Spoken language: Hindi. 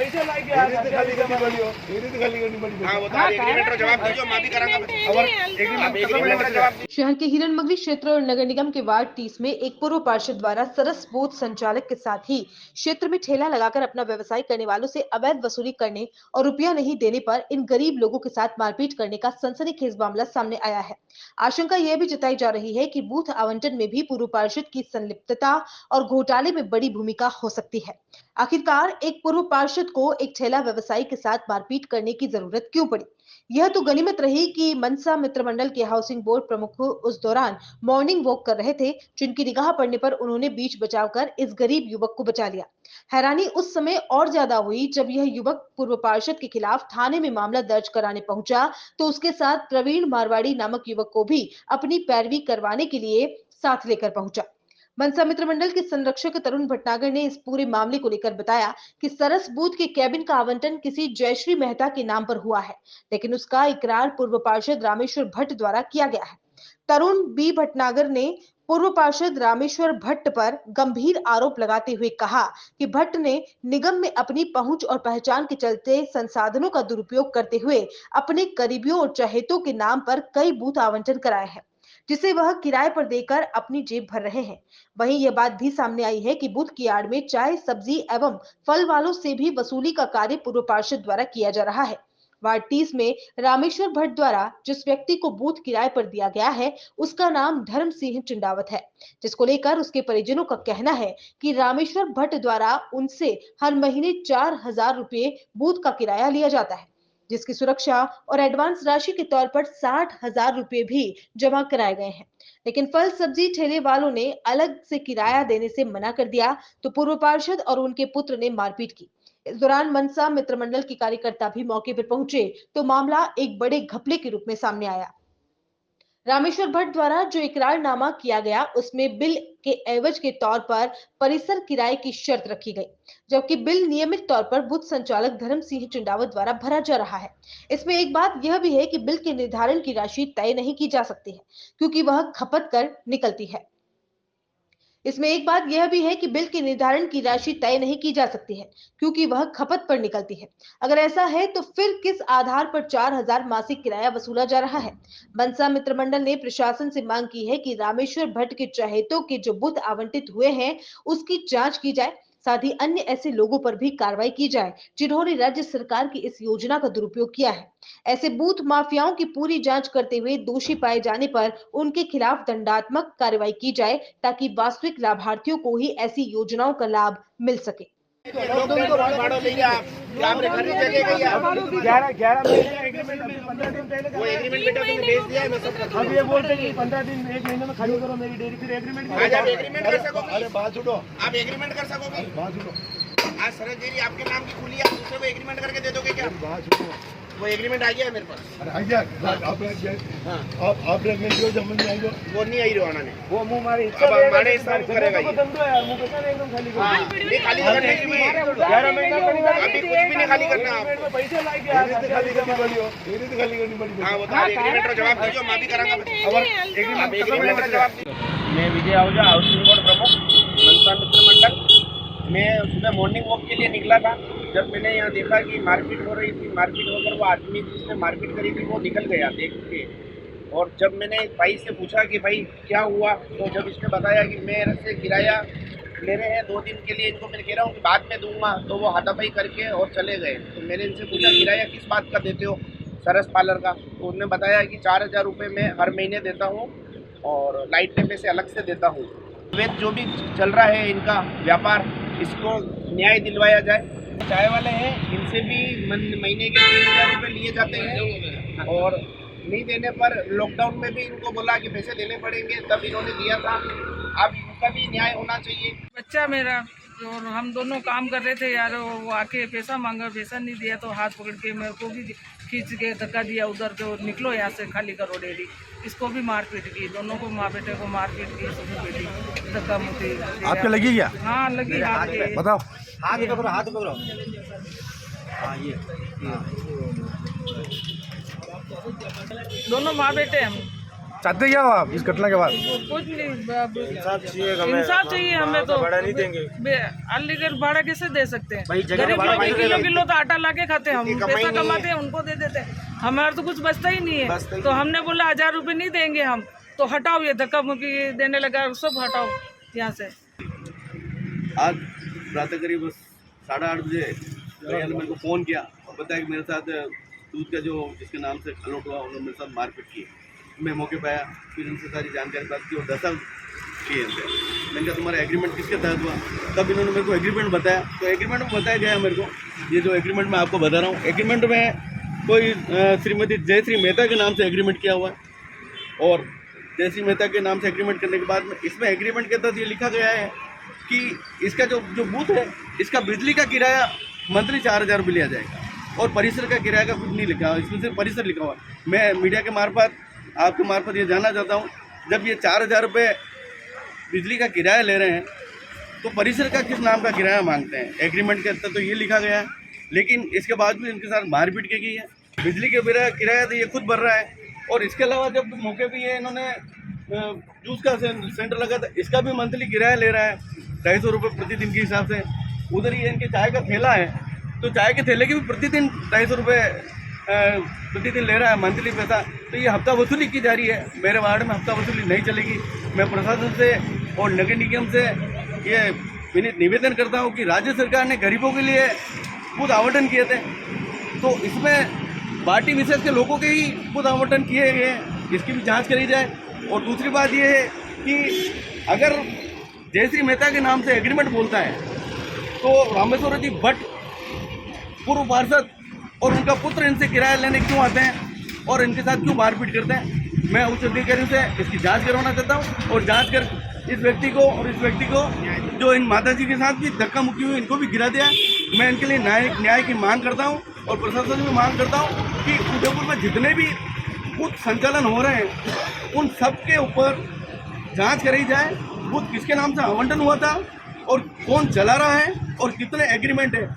पैसे लाके आ खाली करनी पड़ी हो, तो खाली करनी पड़ी। हाँ वो तो एग्रीमेंट का जवाब दीजिए, मैं भी करांगा। एग्रीमेंट का जवाब दीजिए। शहर के हिरणमगरी क्षेत्र और नगर निगम के वार्ड 30 में एक पूर्व पार्षद द्वारा सरस बूथ संचालक के साथ ही क्षेत्र में ठेला लगाकर अपना व्यवसाय करने वालों से अवैध वसूली करने और रुपया नहीं देने पर इन गरीब लोगों के साथ मारपीट करने का सनसनीखेज मामला सामने आया है। आशंका यह भी जताई जा रही है कि बूथ आवंटन में भी पूर्व पार्षद की संलिप्तता और घोटाले में बड़ी भूमिका हो सकती है। आखिरकार एक पूर्व पार्षद को एक ठेला व्यवसायी के साथ मारपीट करने की जरूरत क्यों पड़ी? यह तो गनीमत रही कि मनसा मित्र मंडल के हाउसिंग बोर्ड प्रमुख उस दौरान मॉर्निंग वॉक कर रहे थे, जिनकी निगाह पड़ने पर उन्होंने बीच बचावकर इस गरीब युवक को बचा लिया। हैरानी उस समय और ज्यादा हुई जब यह युवक पूर्व पार्षद के खिलाफ थाने में मामला दर्ज कराने पहुंचा तो उसके साथ प्रवीण मारवाड़ी नामक युवक को भी अपनी पैरवी करवाने के लिए साथ लेकर पहुंचा। मनसा मित्र मंडल के संरक्षक तरुण भटनागर ने इस पूरे मामले को लेकर बताया कि सरस बूथ के कैबिन का आवंटन किसी जयश्री मेहता के नाम पर हुआ है, लेकिन उसका इकरार पूर्व पार्षद रामेश्वर भट्ट द्वारा किया गया है। तरुण बी भटनागर ने पूर्व पार्षद रामेश्वर भट्ट पर गंभीर आरोप लगाते हुए कहा कि भट्ट ने निगम में अपनी पहुंच और पहचान के चलते संसाधनों का दुरुपयोग करते हुए अपने करीबियों और चहेतों के नाम पर कई बूथ आवंटन कराए हैं, जिसे वह किराए पर देकर अपनी जेब भर रहे हैं। वहीं यह बात भी सामने आई है कि बूथ की आड़ में चाय, सब्जी एवं फल वालों से भी वसूली का कार्य पूर्व पार्षद द्वारा किया जा रहा है। वार्ड 30 में रामेश्वर भट्ट द्वारा जिस व्यक्ति को बूथ किराए पर दिया गया है, उसका नाम धर्म सिंह चिंडावत है, जिसको लेकर उसके परिजनों का कहना है कि रामेश्वर भट्ट द्वारा उनसे हर महीने 4,000 रुपए बूथ का किराया लिया जाता है, जिसकी सुरक्षा और एडवांस राशि के तौर पर 60,000 रुपए भी जमा कराए गए हैं। लेकिन फल सब्जी ठेले वालों ने अलग से किराया देने से मना कर दिया तो पूर्व पार्षद और उनके पुत्र ने मारपीट की। इस दौरान मनसा मित्र मंडल के कार्यकर्ता भी मौके पर पहुंचे तो मामला एक बड़े घपले के रूप में सामने आया। रामेश्वर भट्ट द्वारा जो इकरारनामा किया गया उसमें बिल के एवज के तौर पर परिसर किराए की शर्त रखी गई, जबकि बिल नियमित तौर पर बूथ संचालक धर्म सिंह चिंडावत द्वारा भरा जा रहा है। इसमें एक बात यह भी है कि बिल के निर्धारण की राशि तय नहीं की जा सकती है, क्योंकि वह खपत कर निकलती है। इसमें एक बात यह भी है कि बिल के निर्धारण की राशि तय नहीं की जा सकती है, क्योंकि वह खपत पर निकलती है। अगर ऐसा है तो फिर किस आधार पर 4,000 मासिक किराया वसूला जा रहा है? मनसा मित्र मंडल ने प्रशासन से मांग की है कि रामेश्वर भट्ट के चहेतों के जो बूथ आवंटित हुए हैं, उसकी जांच की जाए। साथ ही अन्य ऐसे लोगों पर भी कार्रवाई की जाए जिन्होंने राज्य सरकार की इस योजना का दुरुपयोग किया है। ऐसे बूथ माफियाओं की पूरी जांच करते हुए दोषी पाए जाने पर उनके खिलाफ दंडात्मक कार्रवाई की जाए, ताकि वास्तविक लाभार्थियों को ही ऐसी योजनाओं का लाभ मिल सके। भाड़ा लेंगे आप, क्या आपने घर में जगह गई आप? 11 महीने एग्रीमेंट में 15 दिन पहले वो एग्रीमेंट बेटा तुमने भेज दिया है, मैं सब कर अब ये बोलते हैं कि 15 दिन 1 महीने में खाली करो मेरी डेयरी, फिर एग्रीमेंट आज आप एग्रीमेंट कर सकोगे? अरे बात सुनो, आप एग्रीमेंट कर सकोगे? बात सुनो, आज सरस डेयरी आपके नाम की खुली है, आप दूसरे को एग्रीमेंट करके दे दोगे क्या? बात सुनो। वो एग्रीमेंट आ गया है मेरे पास। अरे आइए, आप रखने जो जमन में आइए, वो नहीं आई रोना ने, वो मुंह मारे अब हमारे हिसाब से करेगा ये। धंधो यार, मुंह कैसा एकदम खाली करो। हाँ, नहीं खाली करने की भी 11 महीना अभी कुछ भी नहीं खाली करना आप। में पैसे लाके आ खाली करनी पड़ी हो, तो खाली करनी पड़ी। हाँ वो तो एग्रीमेंट का जवाब दीजिए, मैं भी करांगा। आप एग्रीमेंट का जवाब दीजिए। मैं विजय आहूजा, हाउसिंग बोर्ड प्रमुख, मनसा मित्र मंडल। मैं सुबह मॉर्निंग वॉक के लिए निकला था, जब मैंने यहाँ देखा कि मारपीट हो रही थी, मारपीट होकर वो आदमी जिसने मारपीट करी थी वो निकल गया देख के। और जब मैंने भाई से पूछा कि भाई क्या हुआ, तो जब इसने बताया कि मेरे से किराया ले रहे हैं 2 दिन के लिए, इनको मैं कह रहा हूँ कि बाद में दूंगा, तो वो हाथापाई करके और चले गए। तो मैंने इनसे पूछा किराया किस बात का देते हो, सरस पार्लर का? तो उन्होंने बताया कि 4,000 रुपये मैं हर महीने देता हूँ और लाइट के पैसे अलग से देता हूँ। अवैध जो भी चल रहा है इनका व्यापार, इसको न्याय दिलवाया जाए। चाय वाले हैं, इनसे भी महीने के 3,000 रुपये लिए जाते हैं और नहीं देने पर लॉकडाउन में भी इनको बोला कि पैसे देने पड़ेंगे, तब इन्होंने दिया था। अब इनका भी न्याय होना चाहिए। बच्चा मेरा और हम दोनों काम कर रहे थे यार, वो आके पैसा मांगा, पैसा नहीं दिया तो हाथ पकड़ के मेरे को भी खींच के धक्का दिया उधर से, और निकलो यहाँ से, खाली करो डेयरी। इसको भी मारपीट की, दोनों को माँ बेटे को मारपीट की, इसको बेटी धक्का मुक्की। आपके लगी क्या? हाँ लगी हाथ के। बताओ। हाथ पकड़ो, हाथ पकड़ो। हाँ ये दोनों माँ बेटे हम। चाहते क्या हो आप इस घटना के बाद? कुछ नहीं, इंसाफ चाहिए हमें तो। अनलीगल भाड़ा कैसे दे सकते हैं? गरीब लोग किलो किलो तो आटा लाके खाते हैं, हम पैसा कमाते हैं उनको दे देते हैं, हमारा तो कुछ बचता ही नहीं है। तो हमने बोला 1000 रुपये नहीं देंगे हम, तो हटाओ ये धक्का मुक्की देने लगा, सब हटाओ यहाँ से। आज प्रातः करीब 8:30 बजे भैया ने मेरे को फ़ोन किया और बताया कि मेरे साथ दूध का जो जिसके नाम से अलॉट हुआ उन्होंने मेरे साथ मारपीट की। मैं मौके पर आया, फिर उनसे सारी जानकारी प्राप्त की और दस्ताव किए इनसे। मैंने कहा तुम्हारा एग्रीमेंट किसके तहत हुआ? तब इन्होंने मेरे को एग्रीमेंट बताया। तो एग्रीमेंट में बताया गया मेरे को, ये जो एग्रीमेंट मैं आपको बता रहा हूँ, एग्रीमेंट में कोई श्रीमती जयश्री मेहता के नाम से एग्रीमेंट किया हुआ है। और जयश्री मेहता के नाम से एग्रीमेंट करने के बाद में इसमें एग्रीमेंट के तहत ये लिखा गया है कि इसका जो बूथ है, इसका बिजली का किराया मंथली 4000 रुपये लिया जाएगा और परिसर का किराया का कुछ नहीं लिखा हुआ, इसमें सिर्फ परिसर लिखा हुआ है। मैं मीडिया के मार्फत आपके मार्फत ये जानना चाहता हूँ, जब ये 4000 रुपये बिजली का किराया ले रहे हैं तो परिसर का किस नाम का किराया मांगते हैं? एग्रीमेंट के अंदर तो ये लिखा गया है, लेकिन इसके बाद भी इनके साथ मारपीट की गई है। बिजली के किराया तो ये खुद भर रहा है और इसके अलावा जब मौके पर ये इन्होंने जूस का सेंटर लगा था, इसका भी मंथली किराया ले रहा है 250 रुपये प्रतिदिन के हिसाब से। उधर ये इनके चाय का ठेला है, तो चाय के ठेले के भी प्रतिदिन 250 रुपये प्रतिदिन ले रहा है मंथली पैसा। तो ये हफ्ता वसूली की जा रही है। मेरे वार्ड में हफ्ता वसूली नहीं चलेगी। मैं प्रशासन से और नगर निगम से ये विनीत निवेदन करता हूँ कि राज्य सरकार ने गरीबों के लिए खुद आवंटन किए थे, तो इसमें पार्टी विशेष के लोगों के ही खुद आवंटन किए गए हैं, इसकी भी जाँच करी जाए। और दूसरी बात ये है कि अगर जयश्री मेहता के नाम से एग्रीमेंट बोलता है तो रामेश्वर जी भट्ट पूर्व पार्षद और उनका पुत्र इनसे किराया लेने क्यों आते हैं और इनके साथ क्यों मारपीट करते हैं? मैं उच्च अधिकारियों से इसकी जांच करवाना चाहता हूं और जांच कर इस व्यक्ति को जो इन माताजी के साथ भी धक्का मुक्की हुई, इनको भी गिरा दिया। मैं इनके लिए न्याय की मांग करता हूँ और प्रशासन से मांग करता हूँ कि उदयपुर में जितने भी बूथ संचालन हो रहे हैं उन सब के ऊपर जांच करी जाए। बूथ किसके नाम से आवंटन हुआ था और कौन चला रहा है और कितने एग्रीमेंट है।